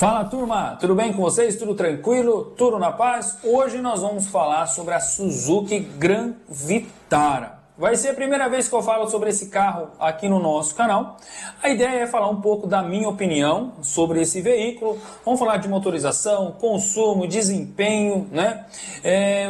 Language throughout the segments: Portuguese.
Fala turma, tudo bem com vocês? Tudo tranquilo? Tudo na paz? Hoje nós vamos falar sobre a Suzuki Gran Vitara. Vai ser a primeira vez que eu falo sobre esse carro aqui no nosso canal. A ideia é falar um pouco da minha opinião sobre esse veículo. Vamos falar de motorização, consumo, desempenho, né?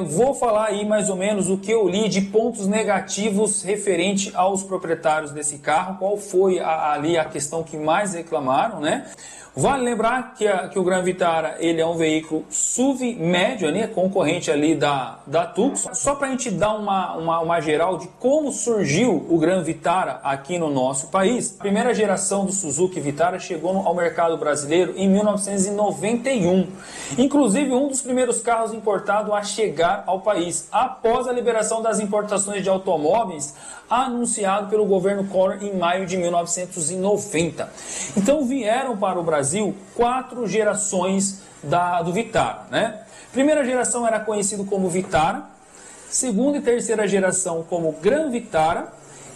Vou falar aí mais ou menos o que eu li de pontos negativos referente aos proprietários desse carro. Qual foi ali a questão que mais reclamaram, né? Vale lembrar que o Gran Vitara ele é um veículo SUV médio, né, concorrente ali da Tucson. Só para a gente dar uma geral de como surgiu o Gran Vitara aqui no nosso país. A primeira geração do Suzuki Vitara chegou ao mercado brasileiro em 1991. Inclusive um dos primeiros carros importados a chegar ao país, após a liberação das importações de automóveis anunciado pelo governo Collor em maio de 1990. Então vieram para o Brasil 4 gerações do Vitara, né? Primeira geração era conhecido como Vitara, segunda e terceira geração como Gran Vitara,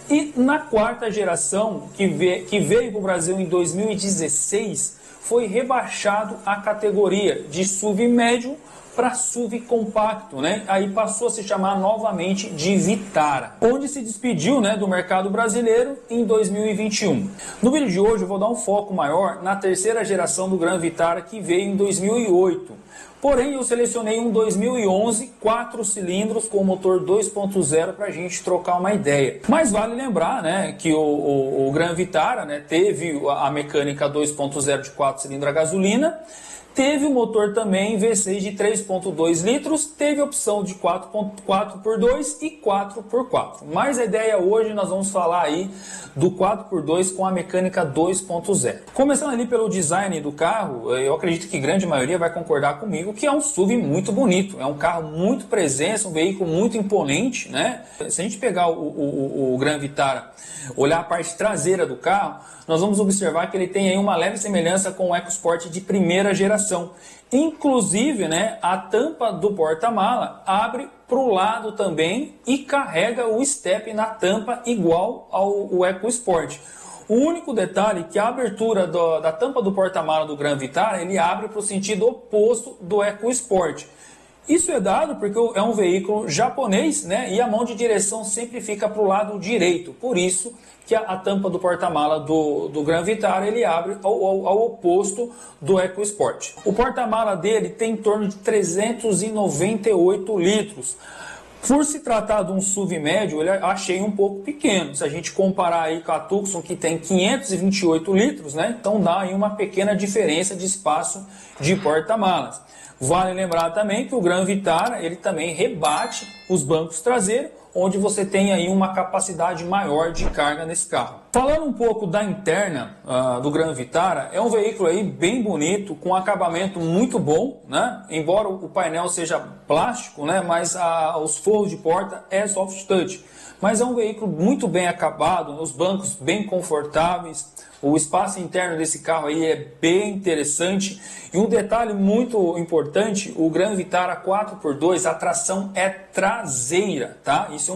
e na quarta geração, que veio para o Brasil em 2016, foi rebaixado a categoria de SUV médio para SUV compacto, né? Aí passou a se chamar novamente de Vitara, onde se despediu, né, do mercado brasileiro em 2021. No vídeo de hoje eu vou dar um foco maior na terceira geração do Gran Vitara, que veio em 2008. Porém, eu selecionei um 2011, 4 cilindros com motor 2.0 para a gente trocar uma ideia. Mas vale lembrar, né, que o Gran Vitara, né, teve a mecânica 2.0 de 4 cilindros a gasolina, teve o motor também V6 de 3.2 litros, teve a opção de 4x2 e 4x4. Mas a ideia hoje nós vamos falar aí do 4x2 com a mecânica 2.0. Começando ali pelo design do carro, eu acredito que grande maioria vai concordar comigo que é um SUV muito bonito, é um carro muito presença, um veículo muito imponente, né? Se a gente pegar o Gran Vitara, olhar a parte traseira do carro, nós vamos observar que ele tem aí uma leve semelhança com o EcoSport de primeira geração. Inclusive, né, a tampa do porta-mala abre para o lado também e carrega o step na tampa igual ao EcoSport. O único detalhe é que a abertura da tampa do porta-mala do Gran Vitara ele abre para o sentido oposto do EcoSport. Isso é dado porque é um veículo japonês, né? E a mão de direção sempre fica para o lado direito. Por isso que a tampa do porta-mala do Gran Vitara ele abre ao oposto do EcoSport. O porta-mala dele tem em torno de 398 litros. Por se tratar de um SUV médio, eu achei um pouco pequeno. Se a gente comparar aí com a Tucson, que tem 528 litros, né? Então dá aí uma pequena diferença de espaço de porta-malas. Vale lembrar também que o Gran Vitara ele também rebate os bancos traseiros, onde você tem aí uma capacidade maior de carga nesse carro. Falando um pouco da interna do Gran Vitara, é um veículo aí bem bonito, com acabamento muito bom, né? Embora o painel seja plástico, né? Mas os forros de porta é soft touch. Mas é um veículo muito bem acabado, os bancos bem confortáveis, o espaço interno desse carro aí é bem interessante. E um detalhe muito importante, o Gran Vitara 4x2, a tração é traseira, tá? Isso é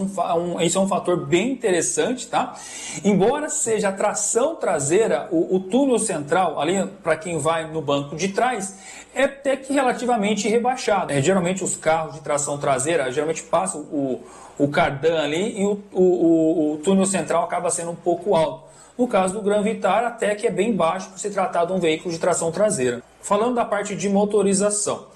um fator bem interessante, tá? Embora seja a tração traseira, o túnel central, ali para quem vai no banco de trás, é até que relativamente rebaixado. Geralmente os carros de tração traseira, geralmente passam o cardan ali e o túnel central acaba sendo um pouco alto. No caso do Gran Vitara, até que é bem baixo por se tratar de um veículo de tração traseira. Falando da parte de motorização.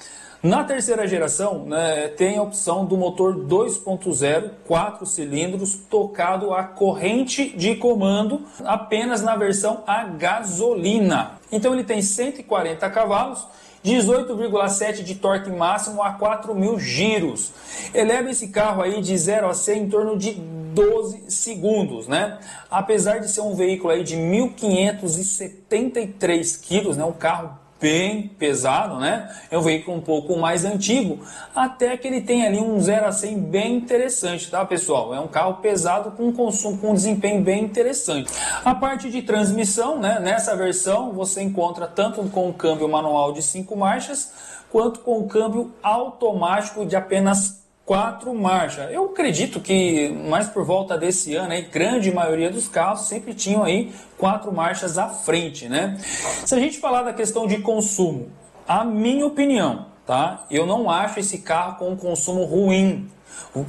Na terceira geração, né, tem a opção do motor 2.0, 4 cilindros, tocado a corrente de comando apenas na versão a gasolina. Então ele tem 140 cavalos, 18,7 de torque máximo a 4.000 giros. Eleva esse carro aí de 0 a 100 em torno de 12 segundos, né? Apesar de ser um veículo aí de 1.573 quilos, né? Um carro bem pesado, né? É um veículo um pouco mais antigo, até que ele tem ali um 0 a 100 bem interessante, tá, pessoal? É um carro pesado com consumo, com um desempenho bem interessante. A parte de transmissão, né? Nessa versão você encontra tanto com o câmbio manual de 5 marchas, quanto com o câmbio automático de apenas 4 marchas. Eu acredito que mais por volta desse ano, a grande maioria dos carros sempre tinham aí 4 marchas à frente, né? Se a gente falar da questão de consumo, a minha opinião, tá? Eu não acho esse carro com um consumo ruim.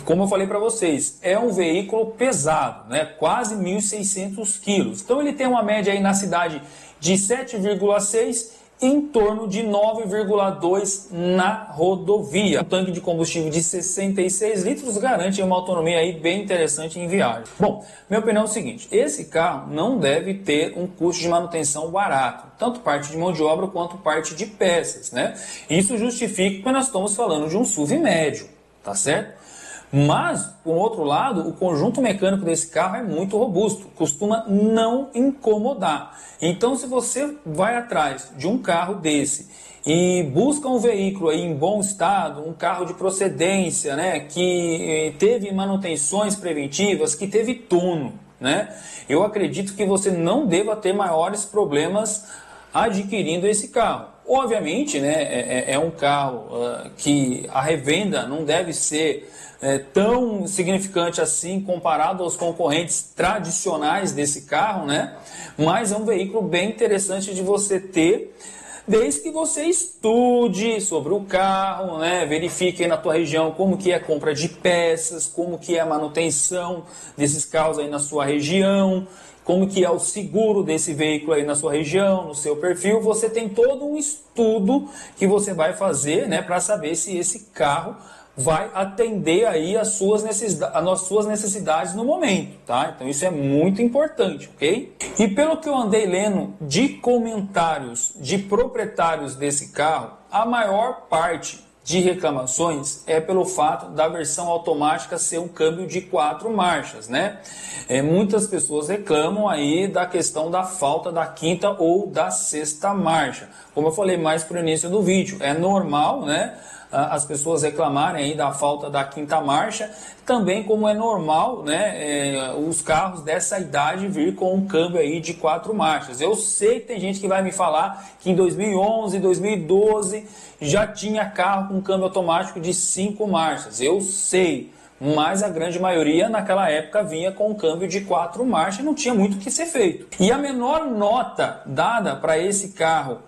Como eu falei para vocês, é um veículo pesado, né? Quase 1.600 quilos. Então ele tem uma média aí na cidade de 7,6 em torno de 9,2 na rodovia. Um tanque de combustível de 66 litros garante uma autonomia aí bem interessante em viagem. Bom, minha opinião é o seguinte, esse carro não deve ter um custo de manutenção barato, tanto parte de mão de obra quanto parte de peças, né? Isso justifica que nós estamos falando de um SUV médio, tá certo? Mas, por outro lado, o conjunto mecânico desse carro é muito robusto, costuma não incomodar. Então, se você vai atrás de um carro desse e busca um veículo aí em bom estado, um carro de procedência, né, que teve manutenções preventivas, que teve tono, né, eu acredito que você não deva ter maiores problemas adquirindo esse carro. Obviamente, né, é um carro que a revenda não deve ser tão significante assim comparado aos concorrentes tradicionais desse carro, né? Mas é um veículo bem interessante de você ter, desde que você estude sobre o carro, né? Verifique aí na tua região como que é a compra de peças, como que é a manutenção desses carros aí na sua região, como que é o seguro desse veículo aí na sua região, no seu perfil. Você tem todo um estudo que você vai fazer, né, para saber se esse carro vai atender aí as suas necessidades no momento, tá? Então isso é muito importante, ok? E pelo que eu andei lendo de comentários de proprietários desse carro, a maior parte de reclamações é pelo fato da versão automática ser um câmbio de 4 marchas, né? Muitas pessoas reclamam aí da questão da falta da quinta ou da sexta marcha. Como eu falei mais pro início do vídeo, é normal, né, as pessoas reclamarem aí da falta da quinta marcha, também como é normal, né, os carros dessa idade vir com um câmbio aí de 4 marchas. Eu sei que tem gente que vai me falar que em 2011, 2012 já tinha carro com câmbio automático de 5 marchas. Eu sei, mas a grande maioria naquela época vinha com um câmbio de 4 marchas e não tinha muito o que ser feito. E a menor nota dada para esse carro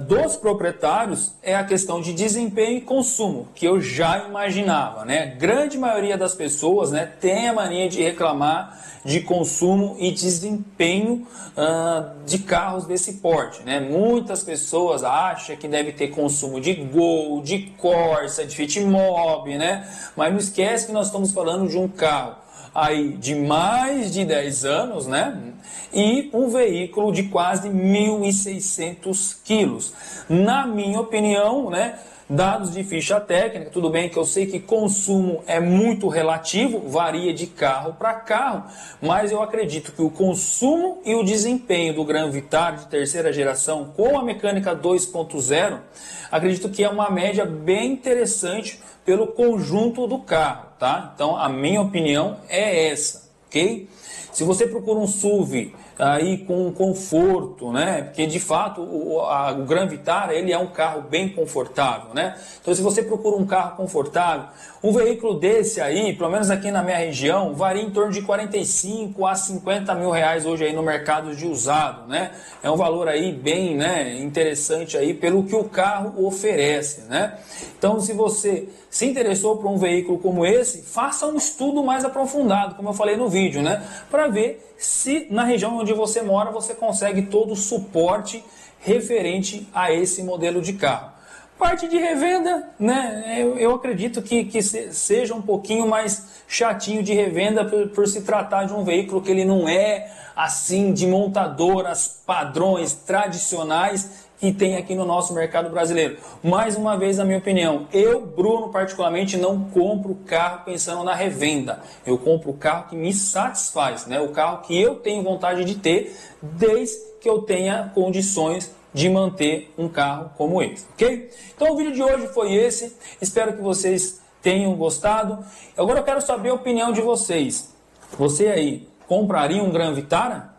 dos proprietários é a questão de desempenho e consumo, que eu já imaginava, né? Grande maioria das pessoas, né, tem a mania de reclamar de consumo e desempenho de carros desse porte, né? Muitas pessoas acham que deve ter consumo de Gol, de Corsa, de Fitmob, né? Mas não esquece que nós estamos falando de um carro aí de mais de 10 anos, né? E um veículo de quase 1.600 quilos. Na minha opinião, né, dados de ficha técnica, tudo bem que eu sei que consumo é muito relativo, varia de carro para carro, mas eu acredito que o consumo e o desempenho do Gran Vitara de terceira geração com a mecânica 2.0, acredito que é uma média bem interessante pelo conjunto do carro, tá? Então a minha opinião é essa, ok? Se você procura um SUV aí com conforto, né? Porque de fato o Gran Vitara ele é um carro bem confortável, né? Então se você procura um carro confortável, um veículo desse aí, pelo menos aqui na minha região, varia em torno de 45 a 50 mil reais hoje aí no mercado de usado, né? É um valor aí bem, né, interessante aí pelo que o carro oferece, né? Então se você se interessou por um veículo como esse, faça um estudo mais aprofundado, como eu falei no vídeo, né? Para ver se na região onde você mora você consegue todo o suporte referente a esse modelo de carro. Parte de revenda, né? Eu acredito que seja um pouquinho mais chatinho de revenda por se tratar de um veículo que ele não é assim de montadoras padrões tradicionais que tem aqui no nosso mercado brasileiro. Mais uma vez, na minha opinião, eu, Bruno, particularmente, não compro carro pensando na revenda. Eu compro o carro que me satisfaz, né? O carro que eu tenho vontade de ter, desde que eu tenha condições de manter um carro como esse, ok? Então o vídeo de hoje foi esse, espero que vocês tenham gostado. Agora eu quero saber a opinião de vocês. Você aí, compraria um Gran Vitara?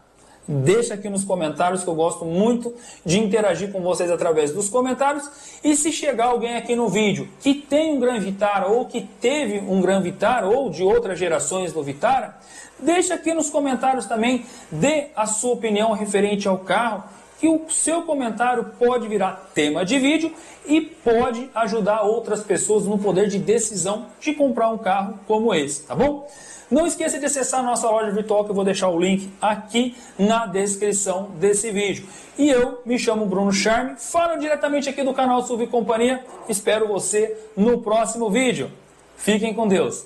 Deixa aqui nos comentários, que eu gosto muito de interagir com vocês através dos comentários. E se chegar alguém aqui no vídeo que tem um Gran Vitara ou que teve um Gran Vitara ou de outras gerações do Vitara, deixa aqui nos comentários também, dê a sua opinião referente ao carro, que o seu comentário pode virar tema de vídeo e pode ajudar outras pessoas no poder de decisão de comprar um carro como esse, tá bom? Não esqueça de acessar a nossa loja virtual, que eu vou deixar o link aqui na descrição desse vídeo. E eu me chamo Bruno Charme, falo diretamente aqui do canal SUV Companhia. Espero você no próximo vídeo. Fiquem com Deus.